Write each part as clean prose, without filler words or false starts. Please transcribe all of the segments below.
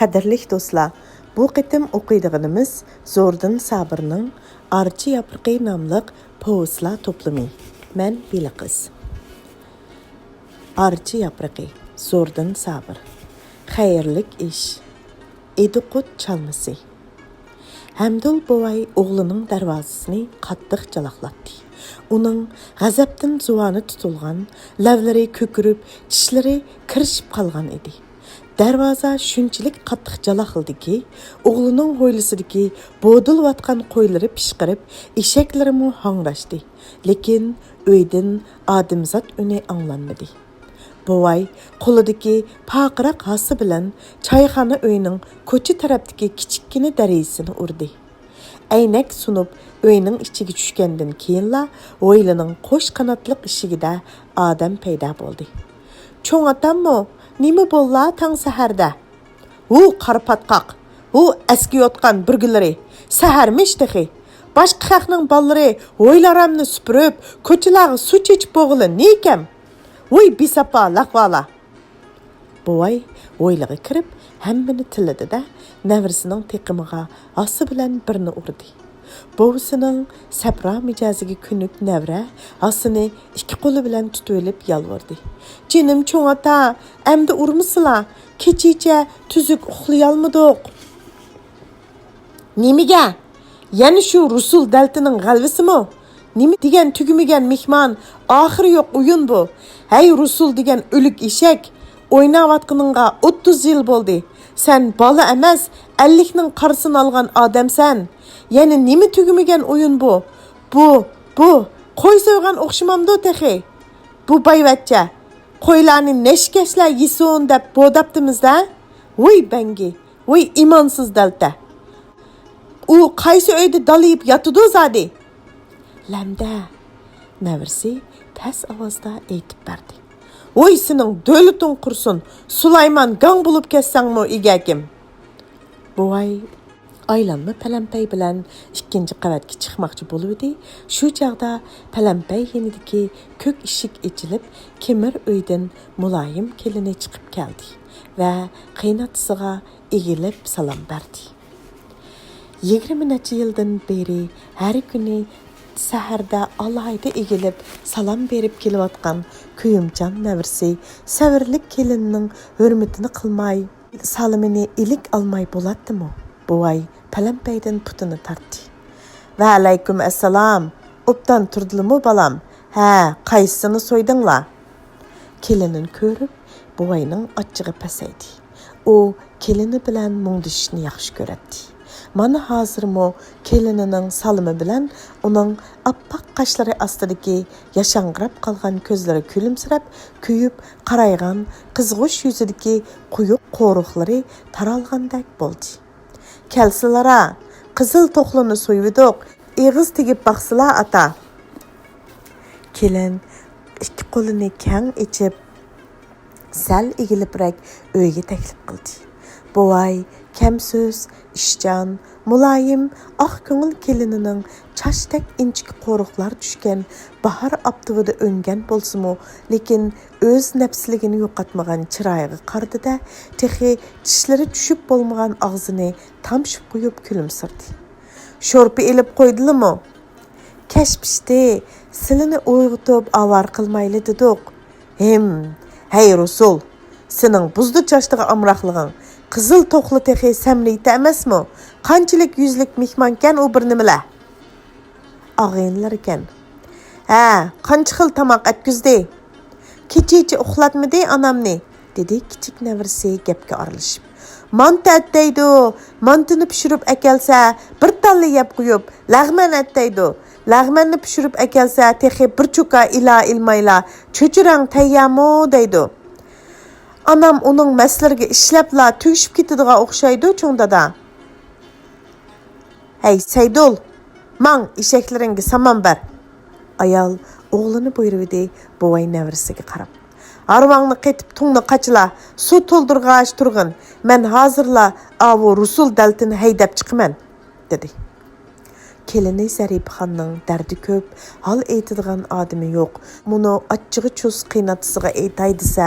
Qadirlik do'stlar, bu qitim o'qiydiganimiz Zo'rdin Sabirning Archa yapriqi nomli povestlar to'plami. Men Biliqiz. Archa yapriqi Zo'rdin Sabir. Xayrlik ish. Ediqut chalmasi. Hamdul bovay o'g'lining darvozasini qattiq jalaqlatdi. Uning g'azabdan zuvoni tutilgan, lavlari ko'kirib, tishlari kirishib qolgan edi. Darvoza shunchalik qattiq jalaqildiki, o'g'lining hovlisidagi bo'dilayotgan qo'ylari pishqirib, eshaklarimi hangrashdi. Lekin uydan odamzod uni anglanmadi. Bovay qo'lidagi paqiraq hasi bilan choyxona uyining ko'cha tarafdagi kichikkina darizasini urdi. Aynak sunib uyning ichiga tushgandan keyinla o'ylining qo'sh qanotliq ishigida odam paydo bo'ldi. Cho'ng otammi? Nima bo'ldi tang saharda? U qarpatqoq, u eski yotgan burgilari, saharmish tehi. Boshqa xalqning bolalari o'ylaramni supurib, ko'chalarga suv chechib bo'g'ili nekam. Voy bisapa laqvala. Bovay o'yliga kirib, hammani tilladida navrisining teqimiga osi bilan birni urdi. Bovisining sapra mijoziga kunuk navra osini ikki qo'li bilan tutib olib yalvardi. Jinim cho'ng ota, endi urmisizlar? Kechicha tuzuk uxlayolmadik. Nimiga? Yana shu Rusul daltining g'alvisimi? Nima degan tugimigan mehmon, oxiri yo'q o'yin bu. Hey Rusul degan o'lik eshak, o'ynayotganingga 30 yil bo'ldi. Sen bola emas, 50 ning qarsini olgan odamsan. Yani nima tugimigan o'yin bu? Bu qo'y so'ygan o'xshamamdi tehi. Bu bayvatcha qo'ylarni neshkashlar yesin deb bo'daptimizda. Voy bangi, voy imonsiz dalta. U qaysi uyda dalib yotidi zodi? Lamda navrisi past ovozda aytib berdi. Voy sening davlating qursin, Sulaymon gang bo'lib ketsangmi egakim? Buvay aylanma palampay bilan ikkinchi qavatga chiqmoqchi bo'ldi. Shu chaqda palampay yenidagi ko'k eshik ochilib, kimir uydan muloyim kelini chiqib keldi va qaynotasiga egilib salom berdi. 20 necha yildan beri har kuni saharda alayda egilib salom berib kelayotgan kuyimchan navrisi savirlik kelinining hurmatini qilmay, salomini ilik olmay bo'ladimi? Buvay palampaydan putini tortdi. Va alaykum assalom. Obdan turdilmi balam? Ha, qaysini so'ydinglar? Kelinin ko'rib, buvayning ochchig'i pasaydi. U kelini bilan mungdishni yaxshi ko'radi. Mana hozirmi kelinining salimi bilan uning oppoq qoshlari ostidagi yashang'irab qolgan ko'zlari kulimsirab, kuyib qaraygan qizg'ush yuzidagi quyuq qo'riqlari taralgandek bo'ldi. Kelsilara, qizil to'qlini so'yvidiq, eg'iz tegib baqsila ata. Kelin ikki qo'lini kang ichib, sal egilibrak uyga taklif qildi. Buvay kamso'z, ishchan, muloyim, oq ko'ngil kelinining chashdak inchik qo'riqlar tushgan bahor optivida o'ngan bo'lsa-mu, lekin o'z nafsligini yo'qotmagan chiroyiga qardida texi tishlari tushib bo'lmagan og'zini tamshib qo'yib kulimsirdi. Sho'rpi elib qo'ydilimi? Kashpishdi, silini o'yg'itib avar qilmayli dedik. Hey Rusul, sening buzdi chashtiga amroqlig'ing qizil to'qli texi samliyta emasmi? Qanchalik yuzlik mehmonkan u bir nimalar? Og'inlar ekan. Ha, qancha xil tomoq atkizdi? Kechicha uxlatmidi anamni? Dedi kichik navrisi gapga aralashib. Manta attaydi, mantini pishirib akelsa, bir talla yeb qo'yib, lag'man attaydi. Lag'manni pishirib akelsa, texi bir chuka ila ilmayla, cho'chirang tayyamo deydi. Anam uning maslarga ishlabla tugishib ketadigan o'xshaydi cho'ngdada. Hey Saydul, mang eshaklaringga samon ber. Ayol o'g'lini buyurdi buvay navrisiga qarab. Arvangni qetib tungni qachila, suv to'ldirg'ach turg'in. Men hozirla avu Rusul daltini haydab chiqaman, dedi. Kelini Zarifxonning dardi ko'p, hal aytadigan odami yo'q. Buni achchig'i chus qiynatisiga aytay desa,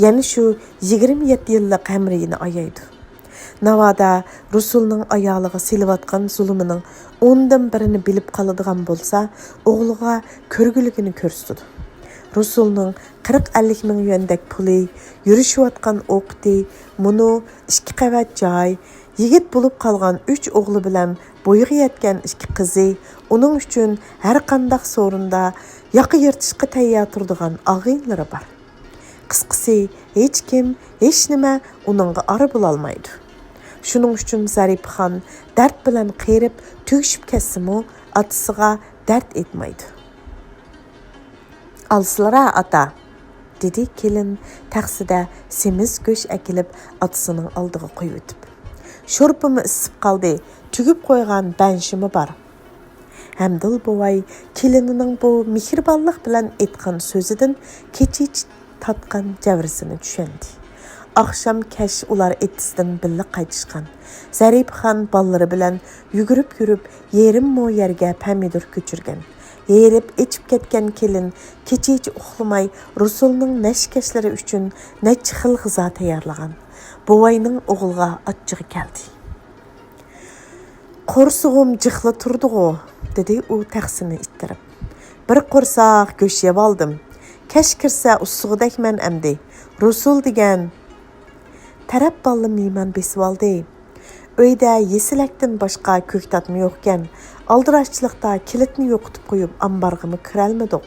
yana shu 27 yillik hamrini ayaydi. Navada Rusul'ның ayağılığı silivatkan zulümünün ondan birini bilip kalıdığan bolsa, oğluğa körgülüğünü körstüdü. Rusul'ның 40-50 ming yuandek puli, yürüşüvatkan oqti, munu 2 qavat joy, yigit bulup qalgan 3 oğlu bilen boyuğa yetken 2 qizi, onun üçün her qandaq sorunda yaqı yırtışqı tayya turduğan ağıyınları var. Qısqısı, hiç kim, hiç nima onunğa arı bulalmaydı. Şunun üçün Zarip xan dert bilen qeyrip tügüşüp kessimu atısıga dert etmaydı. Alsılara ata, dedi kelin taksida semiz göş akilip atısının aldığı koyup ötüp. Şorpımı ısıp kaldı, tügüp koygan benşimi bar. Hamdıl bovay kelininin bu mihirballık bilen etkan sözüdün keçiç tatkan javrisini düşendi. Akşam keş ular etisinden billi qaytışkan. Zarip xan balları bilen yürüp yerim mo yerge pomidor köçürgen. Yerip içip ketken kelin keçiç uxlamay Rusul'ның neşkeşleri üçün neçi xil gıza tayarlagan. Bovayның oğulga atçığı keldi. Qorsuğum jıxlı turdu, dedi o taksini ittirip. Bir qorsaq göş yeb aldım. Keş kirse usuğudek men emdi. Rusul degen tarap ballı meyman besip aldı. Öyde yesilektin başka kök tatmı yokken, aldıraşçılıkta kilitini yokutup koyup ambargımı kırelmedik.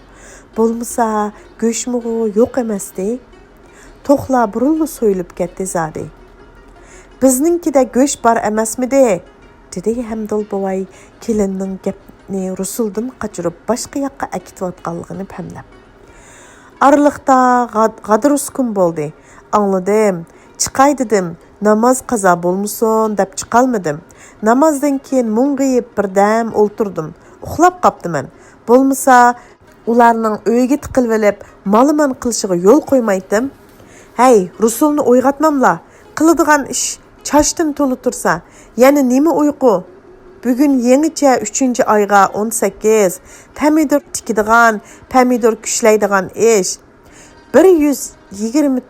Bolmasa göşmüğü yok emesdi. Toxla burullu soyulup ketdi zadi. Bizninki de göş bar emesmidi, dedi Hamdıl bovay kelinnin gepni Rusul'dan kaçırıp başka yakka akitvatqanlığını pemlep. Arılıqta qadır uskun boldi. Anladım. Çıkay dedim. Namaz qaza bolmusun dep çıkalmadım. Namazdan keyin mung'iyip birdam olturdum. Uxlap qaptı men. Bolmasa ularning uyga tiqilvelip malıman qilishig'a yo'l qo'ymaydim. Hey, Rusulni o'yg'atmamla. Qiladigan ish chashdan to'li tursa, yana nima uyqu? Bugün yeniçe 3. ayga 18, pomidor tikidigan, pomidor küşlaydigan iş. 120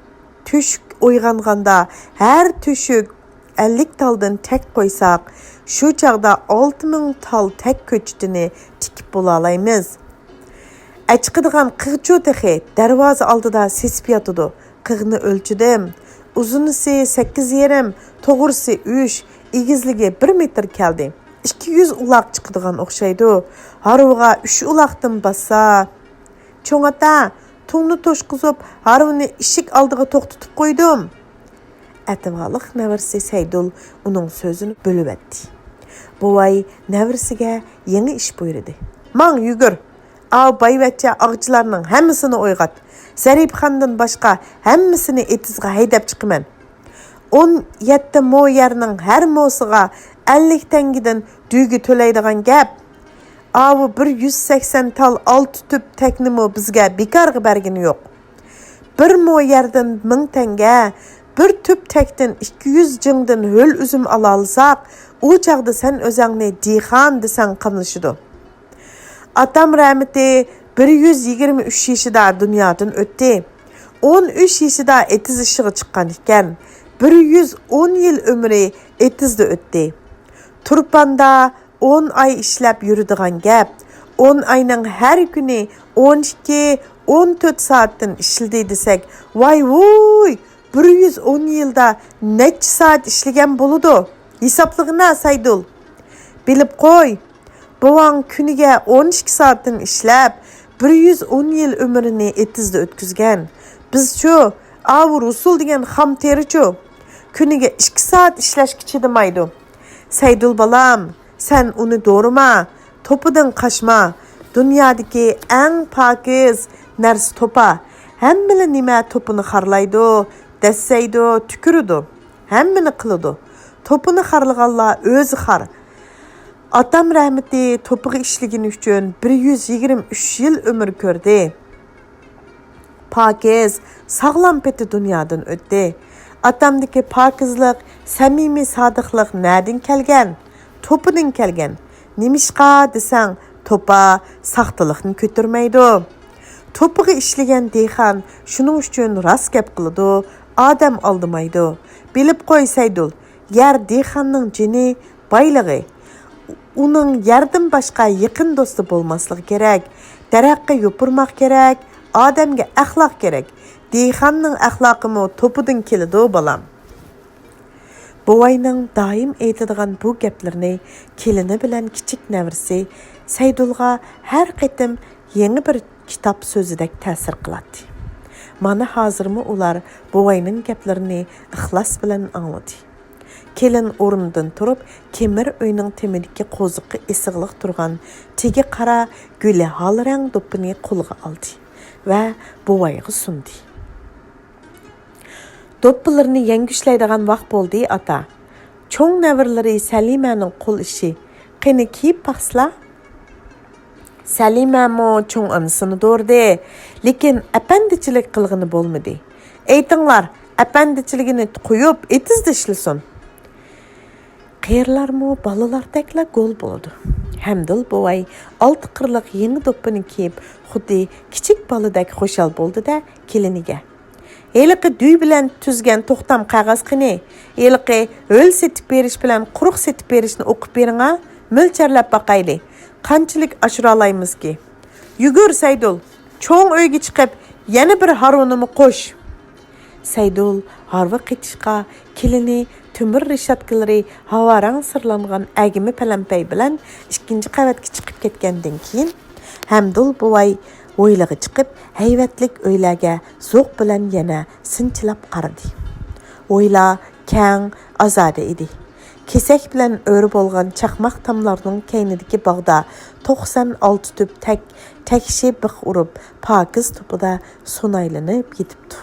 tüşük oyganganda her tüşük 50 taldan tek koysak, şu çağda 6000 tal tek köçtini tikip bulalaymiz. Açıqıdigan qığçu texi darvoza aldıda sesip yatıdı. Qığını ölçüdüm. Uzunusi 8 yerim, toğursi 3, igizligi 1 metr keldi. 200 ulaq çıqıdigan oqşaydı. Haruğa 3 ulaqdan bassa. Çoğ ata, to'ngni to'shqizib, harvini ishik oldiga to'xtatib qo'ydim. Ativaliq navrisi Saydul uning so'zini bo'lib etdi. Buvay navrisiga yangi ish buyurdi. Mang yugur. Av bayvatcha ağçılarning hammasini o'yg'at. Zarip xondan boshqa hammasini etizga haydab chiqaman. 17 mo yerning har mosiga 50 tengidan düygi to'laydigan gap. Avu 180 tal 6 tüp teknimi bizga bekarga bergini yo'q. 1 mo yerdan 1000 tenge, bir tüp tekdan 200 jingdan höl üzüm ala alsak, o çağda sen özäңni dixan desen qamlışıdı. Atam rahmeti 123 yaşida dünyadan ötdi. 13 yaşida etiz ışığı çıqqan iken, 110 yıl ömrü etizde ötdi. Turpanda 10 ay işlep yürüdüğün gap, 10 ayның her günü 12-14 saatten işledi desek, vay vuy, 110 yılda neçə saat işlegen boludu? Hesaplığına Saydul. Bilip koy, boğan günüge 12 saatten işlep, 110 yıl ömrünü etizde ötküzgen. Biz şu, avu Rusul degen ham teri şu, günüge 2 saat işleşki çıdımaydı. Saydul balam, sen onu doğruma, topudan kaçma. Dünyadaki en pakiz nersi topa. Hemmeli nime topunu harlaydı, desseydi, tükürüdü. Hemmini kılıdı. Topunu harlıqalla özü har. Atam rahmeti topuğu işligin üçün 123 yıl ömür gördü. Pakiz, sağlam peti dünyadan ötdi. Atamdaki pakizlik, samimi sadıqlıq nereden kelgen? Topunun kelgen. Nimişqa desen topa saxtılıqını kötürmeydi. Topuğu işligen deyxan şunun üçün rast gep qılıdı, adam aldımaydı. Bilip qoy Saydul, Yer dehqonning jini, boyligi. Uning yerdan boshqa yaqin do'sti bo'lmasligi kerak. Daraxtga yopurmoq kerak, odamga axloq kerak. Dehqonning axloqimi to'pidan keladi, bolam. Buvayning doim aytadigan bu gaplarni kelini bilan kichik navrisi Saydulga har qitim yangi bir kitob so'zidek ta'sir qiladi. Mana hozirmi ular buvayning gaplarini ixlos bilan angladi. Kelin o'rnidan turib, kemir uyning temidagi qo'ziqi isig'liq turgan tegi qara guli holrang do'ppini qo'lga oldi va buvayga sundi. Do'ppilarni yangushlaydigan vaqt bo'ldi, ata. Cho'ng navrlari Salimaning qo'l ishi. Qani kiyib baxsla? Salima mo cho'ng anasini do'rdi, lekin apandichilik qilg'ini bo'lmadi. Aytinglar, apandichiligini qo'yib, etizdi ishlasin. Qiyirlarmi balalardakla gol bo'ldi. Hamdul buvay olti qirliq yangi do'ppini kiyib, xuddi kichik baladak xo'shal bo'ldi-da keliniga. Eliqi düy bilan tuzgan to'xtam qog'oz qini. Eliqi o'l setib berish bilan quruq setib berishni o'qib bering-a, mo'lcharlab baqayli. Qanchalik oshira olaymizki? Yugur Saydul, cho'ng uyga chiqib, yana bir harunimi qo'sh. Saydul harva qetishqa kelini Tümür rishatkalari havarang sirlangan agimi palampay bilan ikkinchi qavatga chiqib ketgandan keyin Hamdul buvay o'ylig'i chiqib, hayvatlik o'ylarga zo'q bilan yana sinchilab qaradi. O'ylar kang, ozoda edi. Kesak bilan o'ri bo'lgan chaqmaq tamlarning kaynidagi bog'da 96 tüp takshi biq urib, pokiz tupida so'naylanib yetibdi.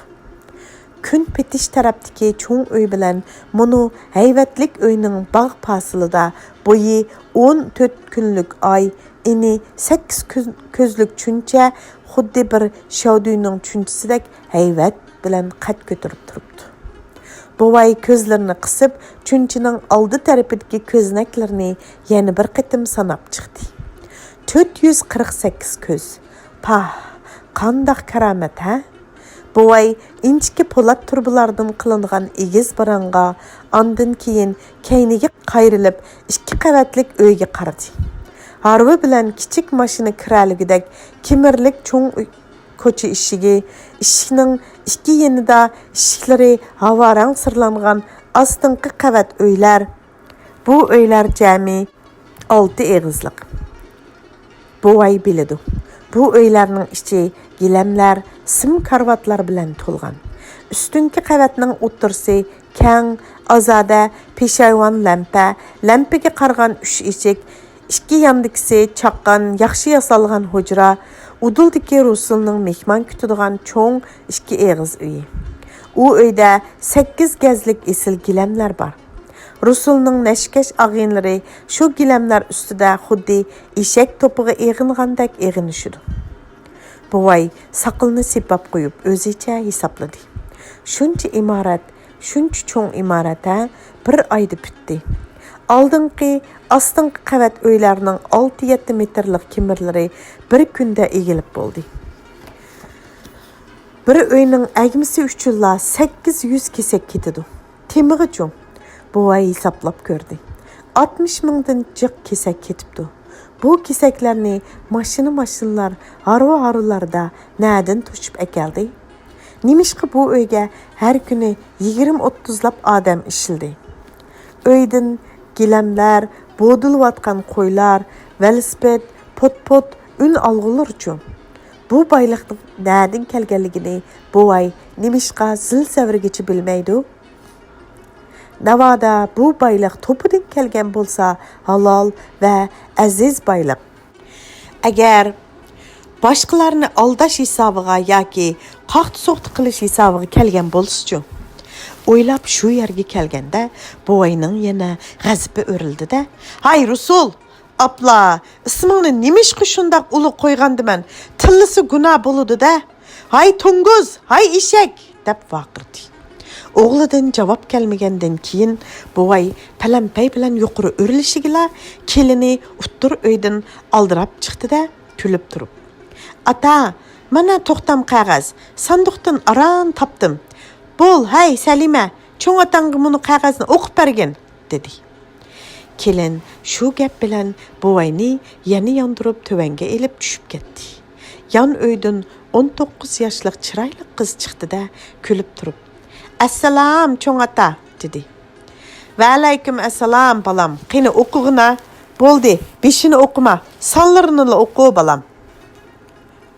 Kun petish tarafdagi cho'ng uy bilan munu hayvatlik uyning bog' fasilida bo'yi 14 kunlik oy, ini 8 ko'zlik chuncha xuddi bir shovduyning chunchisidek hayvat bilan qad ko'tarib turibdi. Buvay ko'zlarini qisib, chunchining oldi tarafidagi ko'znaklarni yana bir qitim sanab chiqdi. 448 ko'z. Pah, qandoq karomat, ha? Buvay inchki po'lat turbalardan qilingan egiz baranga, ondan keyin kayniga qayrilib, ikki qavatlik uyga qaradi. Harvi bilan kichik mashina kiraligidek kimirlik cho'ng ko'cha eshikning ikki yenida eshiklari havorang sirlangan ostinqi qavat uylar. Bu uylar jami 6 egizlik. Buvay biladi. Bu uylarning ichi gilamlar, sim karvatlar bilan to'lgan. Üstünki qavatning o'ttirsi kang, ozoda, peshayvon lampaga qargan 3 eshik, ikki yandikisi chaqqan, yaxshi yasalgan hujra, uduldagi Rusulning mehmon kutadigan cho'ng 2 eg'iz uyi. U uyda 8 gazlik esil gilamlar bor. Rusulning nashkash ag'inlari shu gilamlar ustida xuddi eshak to'pig'i eg'ingandek eg'inishidi. Buvay saqilni sepab qo'yib o'zicha hisobladi. Shuncha imorat, shuncha cho'ng imorat-a bir oyda bitdi. Oldingi ostinqi qavat uylarning 6-7 metrlik kimirlari bir kunda egilib bo'ldi. Bir uyning agmisi uchunla 800 kesak ketadi. Temig'ichu buvay hisoblab ko'rdi. 60 mingdan jiq kesak ketibdi. Bu kesaklarni mashinalar harva-harvalarda na'dan to'shib akeldi. Nimishqa bu uyga har kuni 20-30 lab odam ishildi. Uydan gilamlar, bo'dilayotgan qo'ylar, velosiped, pot un olg'ular uchun. Bu boyliqning na'dan kelganligini buvay nimishqa zil savrigacha bilmaydi. Navada bu bayliq to'pidan kelgan bo'lsa, halol va aziz bayliq. Agar boshqalarni aldash hisobiga yoki qoqti-so'qti qilish hisobiga kelgan bo'lsa-chi, o'ylab shu yerga kelganda buvayning yana g'azibi o'rildi-da, "Hay Rusul, apla, ismingni nimishqa shundoq ulug' qo'ygandiman? Tillisi gunoh bo'ludi-da. Hay Tunguz, hay eshak!" deb vaqirdi. O'g'lidan javob kelmagandan keyin buvay palampay bilan yuqori o'rilishiga kelini o'ttir uydan oldirab chiqdi-da, kulib turib. "Ata, mana to'xtam qog'oz. Sanduqdan aran topdim. Bo'l, hay Salima, Çoğun atаңғы мұны қағазını оқып берген, dedi. Kelin şu gap bilen buvayni yeni yandırıp tövenge elip düşüp ketdi. Yan öydün 19 yaşlıq çıraylı kız çıktı da külüp turup. Assalam çoğun ata, dedi. Ve aleyküm assalam balam. Qini okuğuna. Boldi, beşini okuma. Sanlarını oku balam.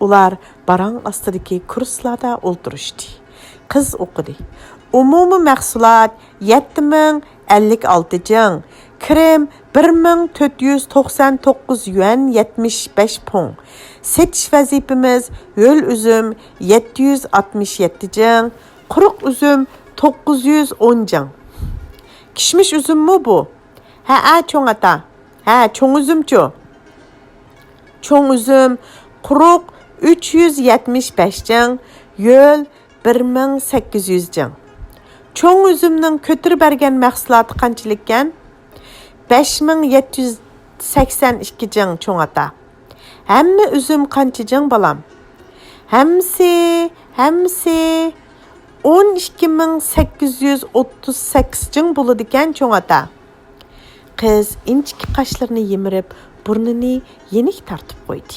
Ular barang astıdaki kurslarda olduruşdu. Kız okudu. Umumi mahsulat 7056 cing. Kirim 1499 yuan 75 pon. Setiş vazifimiz yöl üzüm 767 cing. Quruq üzüm 910 cing. Kişmiş üzüm mü bu? Ha, çoğun ata. Ha, çoğun üzümçü. Çoğun üzüm quruq 375 cing. Yöl 1800 cing. Çoğun üzümnün kötürü bergen mahsulatı qanchılıkken? 5782 cing çoğun ata. Hemmi üzüm qancha cing balam? Hemsi 12838 cing buludiken çoğun ata. Kız inçki qaşlarını yemirip burnunu yenik tartıp koydu.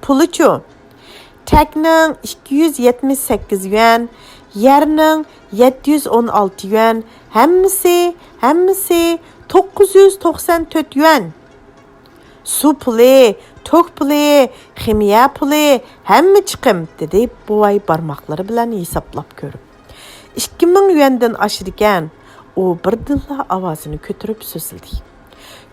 Puluçu. Teknin 278 yuan, yerinin 716 yuan, hemmisi 994 yuan. Su pulu, tok pulu, kimya pulu, hemmi çıkım, dedi buvay barmakları bilen hesaplap görüp. 2000 yuandan aşırıken, o birdilla avazını kötürüp sözüldü.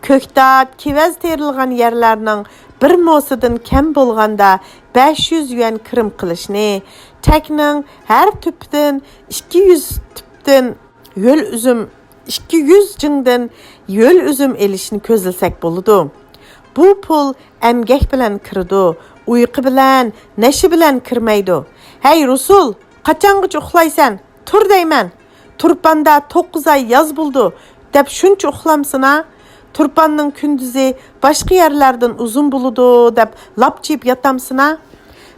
Köktat, kevez terilgan yerlerinin bir mosidan kem bolganda 500 yuan kirim qilishni, tekning her tüpten 200 tüpten yöl üzüm 200 cingdan yöl üzüm elishni ko'zilsak boludu. Bu pul emgek bilan kirdi, uyqu bilan, neshi bilan kirmaydi. Hey Rusul, qachongacha uxlaysan? Tur deyman. Turpanda 9 ay yaz buldu, deb shuncha uxlamsina? Turpanның kündüzü başka yerlerden uzun buludu dep lapçıyıp yatamsına.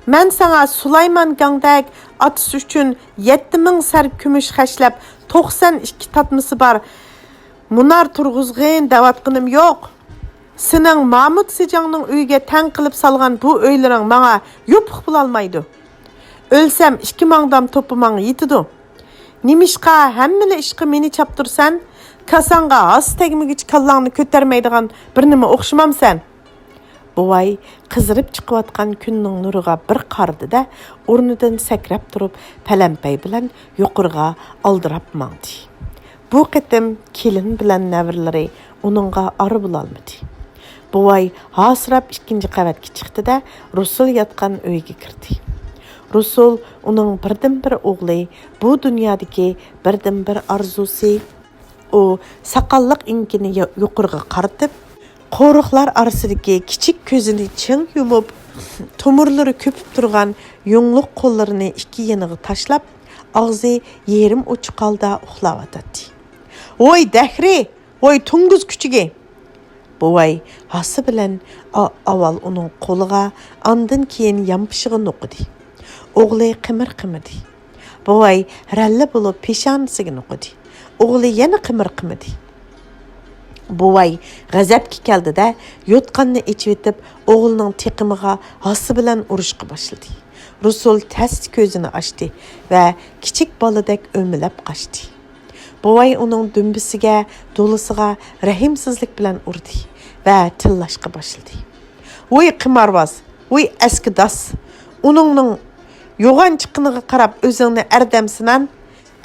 Men sana Sulayman gangdak atış üçün 7000 ser kümüş xəşləp 92 tatmısı bar munar turğuzğın davatqınım yok. Senin Mahmud Sicangның uyga tən qılıb salgan bu öylerin bana yopuq bulalmaydı. Ölsem 2 mangdam topumang yitidu. Nimişqa hemmili işqi meni çaptırsan, kasanga az tegmigiç kallangni kötermeydigan bir nima o'xshamam sen. Buvay qizirib chiqayotgan kunning nuriga bir qardi da o'rnidan sakrab turib palampay bilan yuqoriga aldirab mangdi. Bu qitim kelin bilan navrlari uningga ari bo'lolmadi. Buvay hasirab ikkinchi qavatga chiqdi da Rusul yotgan uyga kirdi. Rusul uning birdan bir o'g'li, bu dunyodagi birdan bir arzusi. O sakallık inkini yuqoriga qaratib, qo'riqlar orasidagi kichik ko'zini ching yumib, tomirlari ko'pib turgan yungluq qo'llarini ikki yeniga tashlab, og'zi yerim ochiq holda uxlayotdi. "Voy Dahri, voy tunguz kuchigi!" Buvay hasi bilan avval uning qo'liga, ondan keyin yampishig'ini o'qidi. O'g'li qimir-qimirdi. Buvay ralla bo'lib peshonasiga o'qidi. O'g'li yana qimir-qimidi. Buvay g'azabga keldi-da, yotqanni ichib etib, o'g'lining teqimiga hasi bilan urishga boshladi. Rusul tast ko'zini ochdi va kichik boladek o'milab qochdi. Buvay uning dumbisiga, do'lisiga rahimsizlik bilan urdi va tillashga boshladi. "Voy qimarvoz, voy askidas, uningning yo'g'on chiqiniga qarab o'zingni ardamsinan,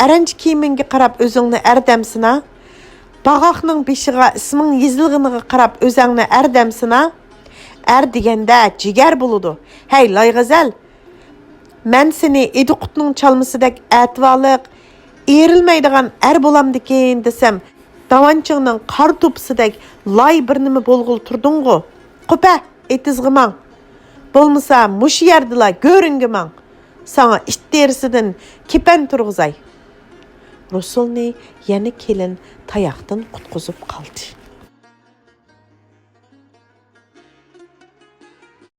aranchi kiyimingga qarab o'zingni ardamsina, bag'oqning beshiga isming yezilg'iniga qarab o'zingni ardamsina, ar deganda jigar bo'ludi. Hey loyg'azal, men seni ediqutning chalmasidek atvoliq, erilmaydigan ar bo'lamdikin desam, davanchingning qor to'pisidek loy bir nima bo'lg'ul turding'u. Qo'pa, etizg'imang. Bo'lmasa mush yerdila ko'ringimang. Sana it terisidan kepan turg'izay." Rusulni yana kelin tayoqdan qutqizib qoldi.